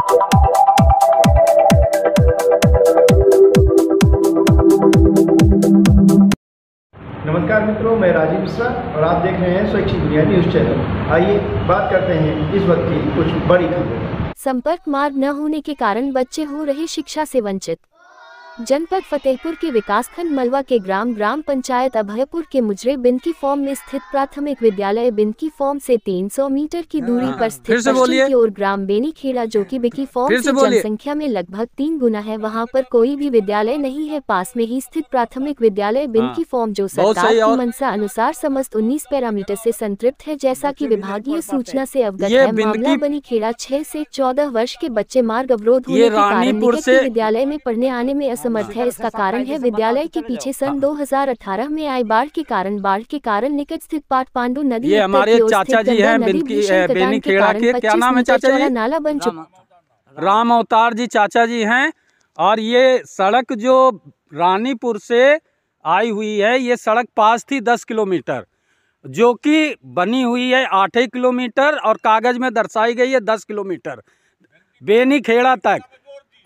नमस्कार मित्रों, मैं राजीव मिश्रा और आप देख रहे हैं स्वैच्छिक दुनिया न्यूज़ चैनल। आइए बात करते हैं इस वक्त की कुछ बड़ी खबरों। संपर्क मार्ग न होने के कारण बच्चे हो रहे शिक्षा से वंचित। जनपद फतेहपुर के विकासखंड मलवा के ग्राम पंचायत अभयपुर के मुजरे बिनकी फॉर्म में स्थित प्राथमिक विद्यालय बिनकी फॉर्म से 300 मीटर की दूरी पर स्थित पश्चिम की ओर ग्राम बेनीखेड़ा जो कि बिनकी फॉर्म से जनसंख्या में लगभग 3 गुना है, वहां पर कोई भी विद्यालय नहीं है। पास में ही स्थित प्राथमिक विद्यालय बिनकी फॉर्म जो सरकार की मंशा अनुसार समस्त 19 पैरामीटर से संतृप्त है, जैसा की विभागीय सूचना से अवगत है। मामला बेनीखेड़ा 6 से 14 वर्ष के बच्चे मार्ग अवरोध होने के कारण निकट के विद्यालय में पढ़ने आने में असमर्थ है। इसका कारण है विद्यालय के पीछे सन 2018 में आई बाढ़ के कारण निकट स्थित पाटपांडु नदी ये हमारे चाचा जी हैं बेनीखेड़ा के, क्या नाम है चाचा जी? नाला बन चुका। राम अवतार जी चाचा जी हैं। और ये सड़क जो रानीपुर से आई हुई है, ये सड़क पास थी 10 किलोमीटर, जो कि बनी हुई है 8 किलोमीटर और कागज में दर्शाई गई है 10 किलोमीटर बेनीखेड़ा तक।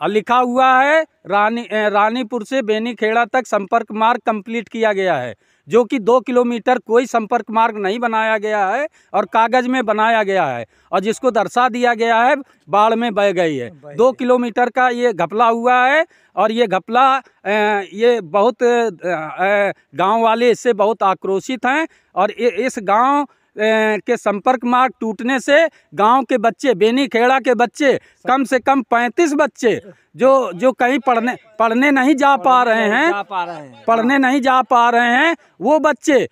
लिखा हुआ है रानीपुर से बेनीखेड़ा तक संपर्क मार्ग कंप्लीट किया गया है, जो कि 2 किलोमीटर कोई संपर्क मार्ग नहीं बनाया गया है और कागज में बनाया गया है, और जिसको दर्शा दिया गया है बाढ़ में बह गई है। 2 किलोमीटर का ये घपला हुआ है, और ये घपला ये बहुत गांव वाले इससे बहुत आक्रोशित हैं। और इस गांव के संपर्क मार्ग टूटने से गांव के बच्चे, बेनीखेड़ा के बच्चे, कम से कम 35 बच्चे जो कहीं पढ़ने नहीं जा पा रहे हैं, वो बच्चे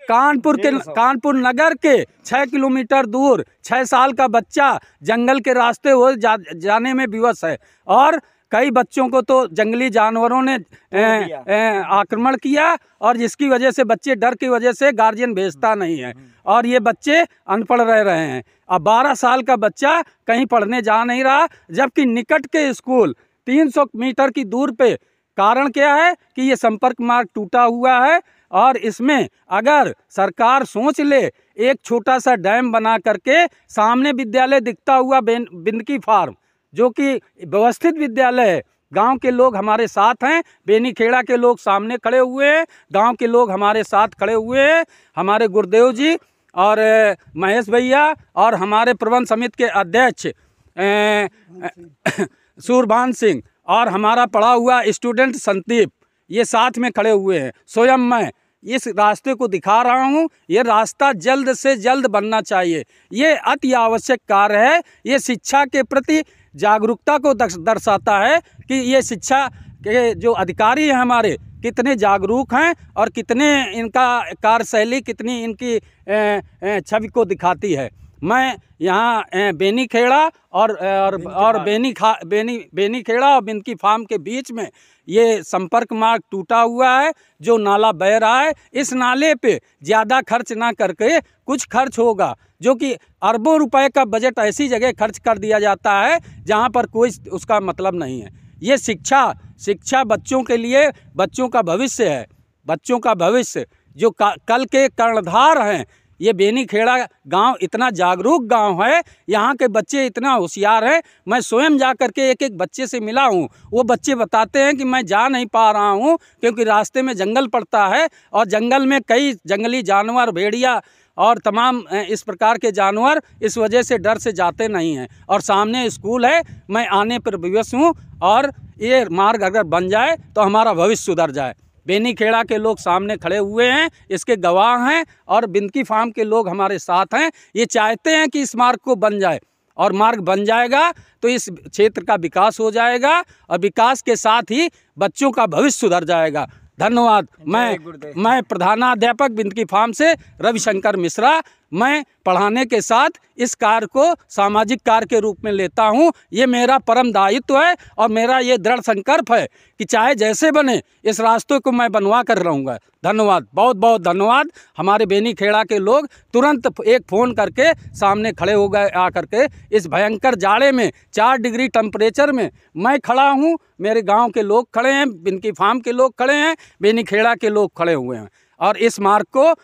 कानपुर नगर के 6 किलोमीटर दूर 6 साल का बच्चा जंगल के रास्ते हो जाने में विवश है। और कई बच्चों को तो जंगली जानवरों ने आक्रमण किया, और जिसकी वजह से बच्चे डर की वजह से गार्जियन भेजता नहीं है, और ये बच्चे अनपढ़ रह रहे हैं। अब 12 साल का बच्चा कहीं पढ़ने जा नहीं रहा, जबकि निकट के स्कूल 300 मीटर की दूर पे। कारण क्या है कि ये संपर्क मार्ग टूटा हुआ है, और इसमें अगर सरकार सोच ले एक छोटा सा डैम बना करके, सामने विद्यालय दिखता हुआ बिनकी फार्म, जो कि व्यवस्थित विद्यालय है। गांव के लोग हमारे साथ हैं, बेनीखेड़ा के लोग सामने खड़े हुए हैं, गांव के लोग हमारे साथ खड़े हुए हैं। हमारे गुरुदेव जी और महेश भैया और हमारे प्रबंध समिति के अध्यक्ष सूरभान सिंह और हमारा पढ़ा हुआ स्टूडेंट संदीप, ये साथ में खड़े हुए हैं। स्वयं मैं इस रास्ते को दिखा रहा हूँ। ये रास्ता जल्द से जल्द बनना चाहिए। ये अति आवश्यक कार्य है। ये शिक्षा के प्रति जागरूकता को दर्शाता है कि ये शिक्षा के जो अधिकारी हैं हमारे कितने जागरूक हैं, और कितने इनका कार्यशैली कितनी इनकी छवि को दिखाती है। मैं यहाँ बेनीखेड़ा और बेनीखेड़ा और बिनकी फार्म के बीच में ये संपर्क मार्ग टूटा हुआ है, जो नाला बह रहा है। इस नाले पे ज़्यादा खर्च ना करके कुछ खर्च होगा, जो कि अरबों रुपए का बजट ऐसी जगह खर्च कर दिया जाता है जहाँ पर कोई उसका मतलब नहीं है। ये शिक्षा बच्चों के लिए, बच्चों का भविष्य है। बच्चों का भविष्य जो कल के कर्णधार हैं। ये बेनीखेड़ा गांव इतना जागरूक गांव है, यहाँ के बच्चे इतना होशियार हैं। मैं स्वयं जा कर के एक बच्चे से मिला हूँ। वो बच्चे बताते हैं कि मैं जा नहीं पा रहा हूँ क्योंकि रास्ते में जंगल पड़ता है, और जंगल में कई जंगली जानवर, भेड़िया और तमाम इस प्रकार के जानवर, इस वजह से डर से जाते नहीं हैं। और सामने स्कूल है, मैं आने पर विवश हूँ, और ये मार्ग अगर बन जाए तो हमारा भविष्य सुधर जाए। बेनीखेड़ा के लोग सामने खड़े हुए हैं, इसके गवाह हैं, और बिनकी फार्म के लोग हमारे साथ हैं। ये चाहते हैं कि इस मार्ग को बन जाए, और मार्ग बन जाएगा तो इस क्षेत्र का विकास हो जाएगा, और विकास के साथ ही बच्चों का भविष्य सुधर जाएगा। धन्यवाद। मैं प्रधानाध्यापक बिनकी फार्म से रविशंकर मिश्रा। मैं पढ़ाने के साथ इस कार्य को सामाजिक कार्य के रूप में लेता हूं। ये मेरा परम दायित्व है, और मेरा ये दृढ़ संकल्प है कि चाहे जैसे बने इस रास्ते को मैं बनवा कर रहूँगा। धन्यवाद, बहुत बहुत धन्यवाद। हमारे बेनीखेड़ा के लोग तुरंत एक फ़ोन करके सामने खड़े हो गए आकर के। इस भयंकर जाड़े में 4 डिग्री टेम्परेचर में मैं खड़ा हूँ, मेरे गांव के लोग खड़े हैं, बिनकी फार्म के लोग खड़े हैं, बेनीखेड़ा के लोग खड़े हुए हैं। और इस मार्ग को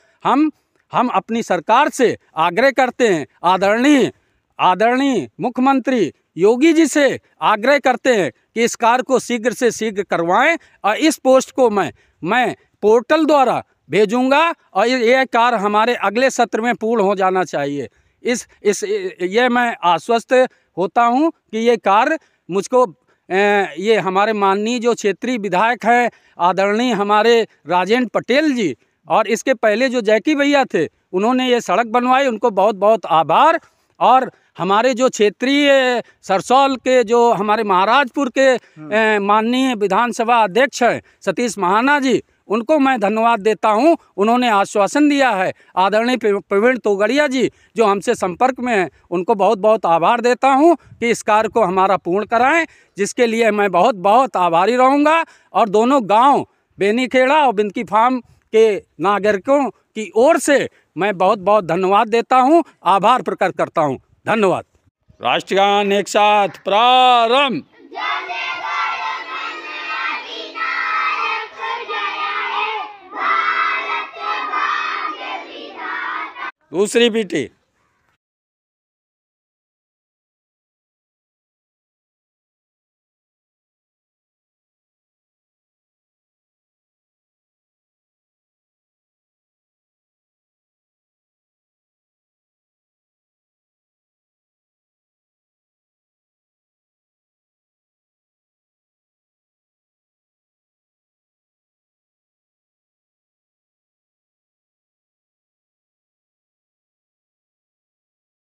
हम अपनी सरकार से आग्रह करते हैं, आदरणीय आदरणीय मुख्यमंत्री योगी जी से आग्रह करते हैं कि इस कार्य को शीघ्र से शीघ्र करवाएं और इस पोस्ट को मैं पोर्टल द्वारा भेजूंगा और ये कार्य हमारे अगले सत्र में पूर्ण हो जाना चाहिए। ये मैं आश्वस्त होता हूं कि ये कार्य मुझको ये हमारे माननीय जो क्षेत्रीय विधायक हैं आदरणीय हमारे राजेंद्र पटेल जी और इसके पहले जो जैकी भैया थे उन्होंने ये सड़क बनवाई, उनको बहुत बहुत आभार। और हमारे जो क्षेत्रीय सरसौल के जो हमारे महाराजपुर के माननीय विधानसभा अध्यक्ष हैं सतीश महाना जी, उनको मैं धन्यवाद देता हूं। उन्होंने आश्वासन दिया है। आदरणीय प्रवीण तोगड़िया जी जो हमसे संपर्क में हैं, उनको बहुत बहुत आभार देता हूं कि इस कार्य को हमारा पूर्ण कराएं, जिसके लिए मैं बहुत बहुत आभारी रहूंगा। और दोनों गांव बेनीखेड़ा और बिनकी फार्म के नागरिकों की ओर से मैं बहुत बहुत धन्यवाद देता हूं, आभार प्रकट करता हूं। धन्यवाद। राष्ट्रगान एक साथ प्रारंभ। दूसरी पीटी।